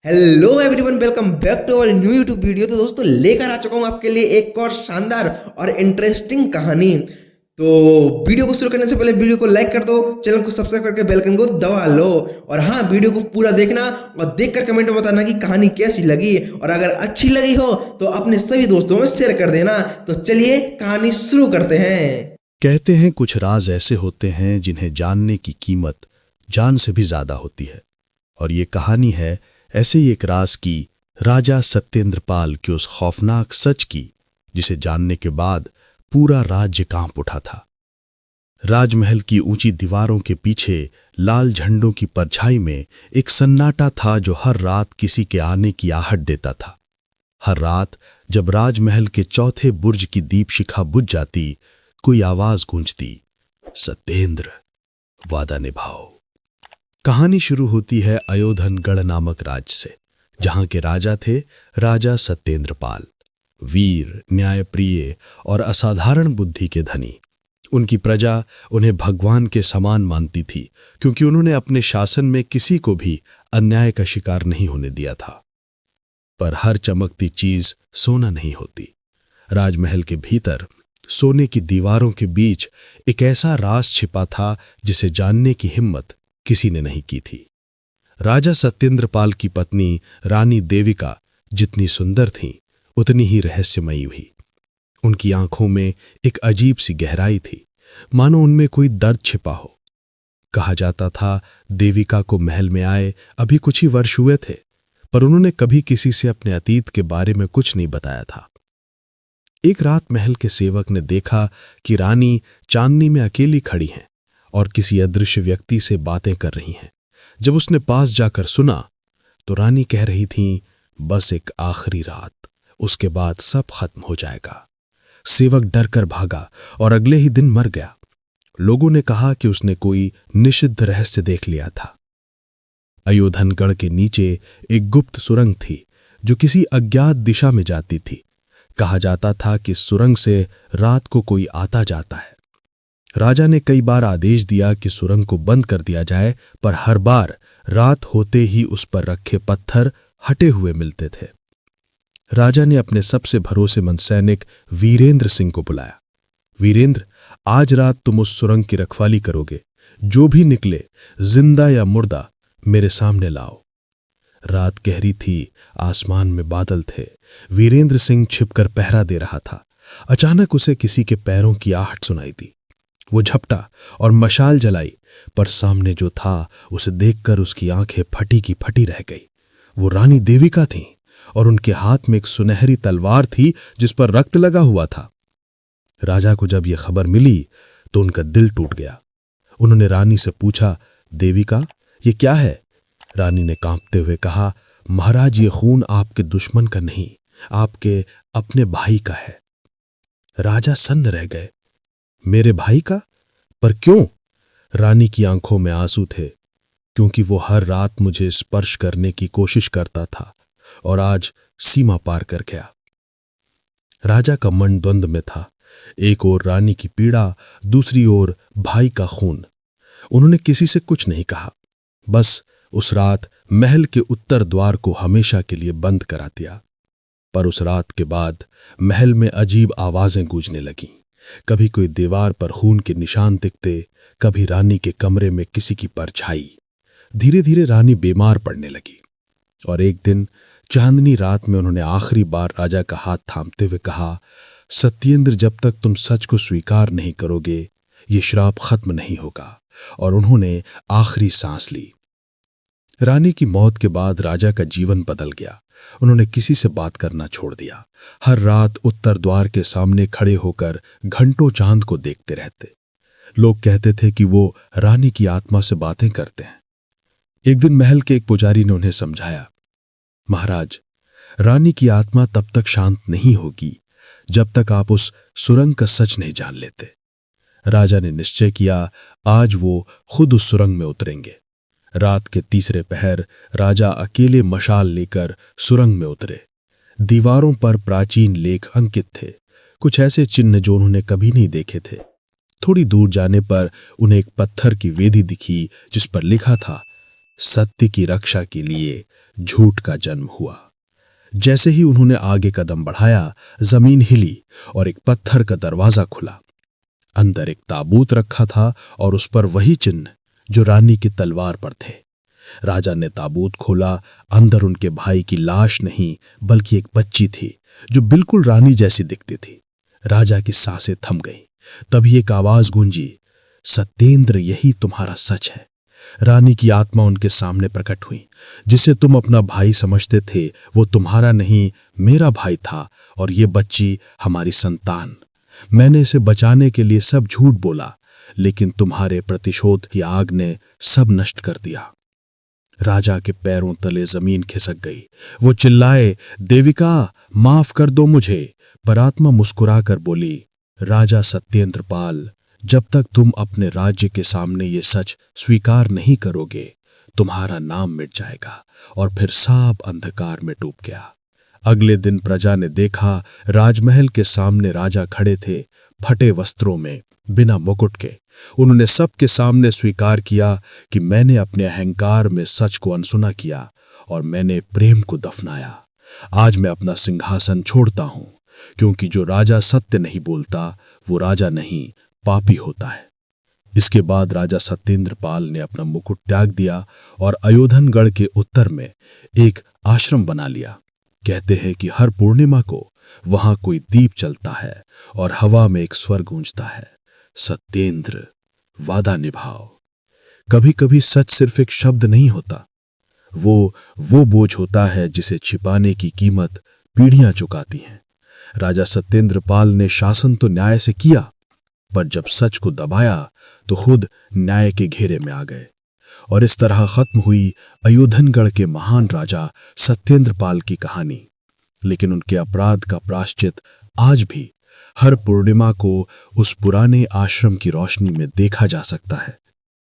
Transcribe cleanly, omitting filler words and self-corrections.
Hello everyone, welcome back to our new YouTube video. तो दोस्तों लेकर आ चुका हूं आपके लिए एक और शानदार और इंटरेस्टिंग कहानी। तो वीडियो को शुरू करने से पहले वीडियो को लाइक कर दो, चैनल को सब्सक्राइब करके बेल आइकन को दबा लो। और हाँ, वीडियो को पूरा देखना और देखकर कमेंट में बताना कि कहानी कैसी लगी, और अगर अच्छी लगी हो तो अपने सभी दोस्तों में शेयर कर देना। तो चलिए कहानी शुरू करते हैं। कहते हैं कुछ राज ऐसे होते हैं जिन्हें जानने की कीमत जान से भी ज्यादा होती है। और ये कहानी है ऐसे ही एक राज की, राजा सत्येंद्रपाल के उस खौफनाक सच की जिसे जानने के बाद पूरा राज्य कांप उठा था। राजमहल की ऊंची दीवारों के पीछे लाल झंडों की परछाई में एक सन्नाटा था जो हर रात किसी के आने की आहट देता था। हर रात जब राजमहल के चौथे बुर्ज की दीपशिखा बुझ जाती, कोई आवाज गूंजती, सत्येंद्र, वादा निभाओ। कहानी शुरू होती है अयोधनगढ़ नामक राज्य से, जहां के राजा थे राजा सत्येंद्रपाल, वीर, न्यायप्रिय और असाधारण बुद्धि के धनी। उनकी प्रजा उन्हें भगवान के समान मानती थी, क्योंकि उन्होंने अपने शासन में किसी को भी अन्याय का शिकार नहीं होने दिया था। पर हर चमकती चीज सोना नहीं होती। राजमहल के भीतर सोने की दीवारों के बीच एक ऐसा राज छिपा था जिसे जानने की हिम्मत किसी ने नहीं की थी। राजा सत्येंद्रपाल की पत्नी रानी देविका जितनी सुंदर थी, उतनी ही रहस्यमयी हुई। उनकी आंखों में एक अजीब सी गहराई थी, मानो उनमें कोई दर्द छिपा हो। कहा जाता था देविका को महल में आए अभी कुछ ही वर्ष हुए थे, पर उन्होंने कभी किसी से अपने अतीत के बारे में कुछ नहीं बताया था। एक रात महल के सेवक ने देखा कि रानी चांदनी में अकेली खड़ी हैं और किसी अदृश्य व्यक्ति से बातें कर रही हैं। जब उसने पास जाकर सुना तो रानी कह रही थीं, बस एक आखिरी रात, उसके बाद सब खत्म हो जाएगा। सेवक डर कर भागा और अगले ही दिन मर गया। लोगों ने कहा कि उसने कोई निषिद्ध रहस्य देख लिया था। अयोधनगढ़ के नीचे एक गुप्त सुरंग थी जो किसी अज्ञात दिशा में जाती थी। कहा जाता था कि सुरंग से रात को कोई आता जाता है। राजा ने कई बार आदेश दिया कि सुरंग को बंद कर दिया जाए, पर हर बार रात होते ही उस पर रखे पत्थर हटे हुए मिलते थे। राजा ने अपने सबसे भरोसेमंद सैनिक वीरेंद्र सिंह को बुलाया। वीरेंद्र, आज रात तुम उस सुरंग की रखवाली करोगे। जो भी निकले, जिंदा या मुर्दा, मेरे सामने लाओ। रात गहरी थी, आसमान में बादल थे। वीरेंद्र सिंह छिपकर पहरा दे रहा था। अचानक उसे किसी के पैरों की आहट सुनाई दी। वो झपटा और मशाल जलाई, पर सामने जो था उसे देखकर उसकी आंखें फटी की फटी रह गई। वो रानी देविका थीं और उनके हाथ में एक सुनहरी तलवार थी जिस पर रक्त लगा हुआ था। राजा को जब यह खबर मिली तो उनका दिल टूट गया। उन्होंने रानी से पूछा, देविका, ये क्या है? रानी ने कांपते हुए कहा, महाराज, ये खून आपके दुश्मन का नहीं, आपके अपने भाई का है। राजा सन्न रह गए। मेरे भाई का? पर क्यों? रानी की आंखों में आंसू थे। क्योंकि वो हर रात मुझे स्पर्श करने की कोशिश करता था और आज सीमा पार कर गया। राजा का मन द्वंद में था। एक ओर रानी की पीड़ा, दूसरी ओर भाई का खून। उन्होंने किसी से कुछ नहीं कहा, बस उस रात महल के उत्तर द्वार को हमेशा के लिए बंद करा दिया। पर उस रात के बाद महल में अजीब आवाजें गूंजने लगीं। कभी कोई दीवार पर खून के निशान दिखते, कभी रानी के कमरे में किसी की परछाई। धीरे धीरे रानी बीमार पड़ने लगी और एक दिन चांदनी रात में उन्होंने आखिरी बार राजा का हाथ थामते हुए कहा, सत्येंद्र, जब तक तुम सच को स्वीकार नहीं करोगे, ये श्राप खत्म नहीं होगा। और उन्होंने आखिरी सांस ली। रानी की मौत के बाद राजा का जीवन बदल गया। उन्होंने किसी से बात करना छोड़ दिया। हर रात उत्तर द्वार के सामने खड़े होकर घंटों चांद को देखते रहते। लोग कहते थे कि वो रानी की आत्मा से बातें करते हैं। एक दिन महल के एक पुजारी ने उन्हें समझाया, महाराज, रानी की आत्मा तब तक शांत नहीं होगी जब तक आप उस सुरंग का सच नहीं जान लेते। राजा ने निश्चय किया, आज वो खुद उस सुरंग में उतरेंगे। रात के तीसरे पहर राजा अकेले मशाल लेकर सुरंग में उतरे। दीवारों पर प्राचीन लेख अंकित थे, कुछ ऐसे चिन्ह जो उन्होंने कभी नहीं देखे थे। थोड़ी दूर जाने पर उन्हें एक पत्थर की वेदी दिखी जिस पर लिखा था, सत्य की रक्षा के लिए झूठ का जन्म हुआ। जैसे ही उन्होंने आगे कदम बढ़ाया, जमीन हिली और एक पत्थर का दरवाजा खुला। अंदर एक ताबूत रखा था और उस पर वही चिन्ह जो रानी की तलवार पर थे। राजा ने ताबूत खोला। अंदर उनके भाई की लाश नहीं बल्कि एक बच्ची थी जो बिल्कुल रानी जैसी दिखती थी। राजा की सांसें थम गईं। तभी एक आवाज गूंजी, सत्येंद्र, यही तुम्हारा सच है। रानी की आत्मा उनके सामने प्रकट हुई। जिसे तुम अपना भाई समझते थे वो तुम्हारा नहीं, मेरा भाई था, और ये बच्ची हमारी संतान। मैंने इसे बचाने के लिए सब झूठ बोला, लेकिन तुम्हारे प्रतिशोध की आग ने सब नष्ट कर दिया। राजा के पैरों तले जमीन खिसक गई। वो चिल्लाए, देविका, माफ कर दो मुझे। पर आत्मा मुस्कुराकर बोली, राजा सत्येंद्रपाल, जब तक तुम अपने राज्य के सामने ये सच स्वीकार नहीं करोगे, तुम्हारा नाम मिट जाएगा। और फिर सब अंधकार में डूब गया। अगले दिन प्रजा ने देखा, राजमहल के सामने राजा खड़े थे, फटे वस्त्रों में, बिना मुकुट के। उन्होंने सबके सामने स्वीकार किया कि मैंने अपने अहंकार में सच को अनसुना किया और मैंने प्रेम को दफनाया। आज मैं अपना सिंहासन छोड़ता हूं, क्योंकि जो राजा सत्य नहीं बोलता वो राजा नहीं, पापी होता है। इसके बाद राजा सत्येंद्रपाल ने अपना मुकुट त्याग दिया और अयोधनगढ़ के उत्तर में एक आश्रम बना लिया। कहते हैं कि हर पूर्णिमा को वहां कोई दीप चलता है और हवा में एक स्वर गूंजता है, सत्येंद्र, वादा निभाओ। कभी कभी सच सिर्फ एक शब्द नहीं होता, वो बोझ होता है जिसे छिपाने की कीमत पीढ़ियां चुकाती हैं। राजा सत्येंद्रपाल ने शासन तो न्याय से किया, पर जब सच को दबाया तो खुद न्याय के घेरे में आ गए। और इस तरह खत्म हुई अयोधनगढ़ के महान राजा सत्येंद्रपाल की कहानी। लेकिन उनके अपराध का प्रायश्चित आज भी हर पूर्णिमा को उस पुराने आश्रम की रोशनी में देखा जा सकता है,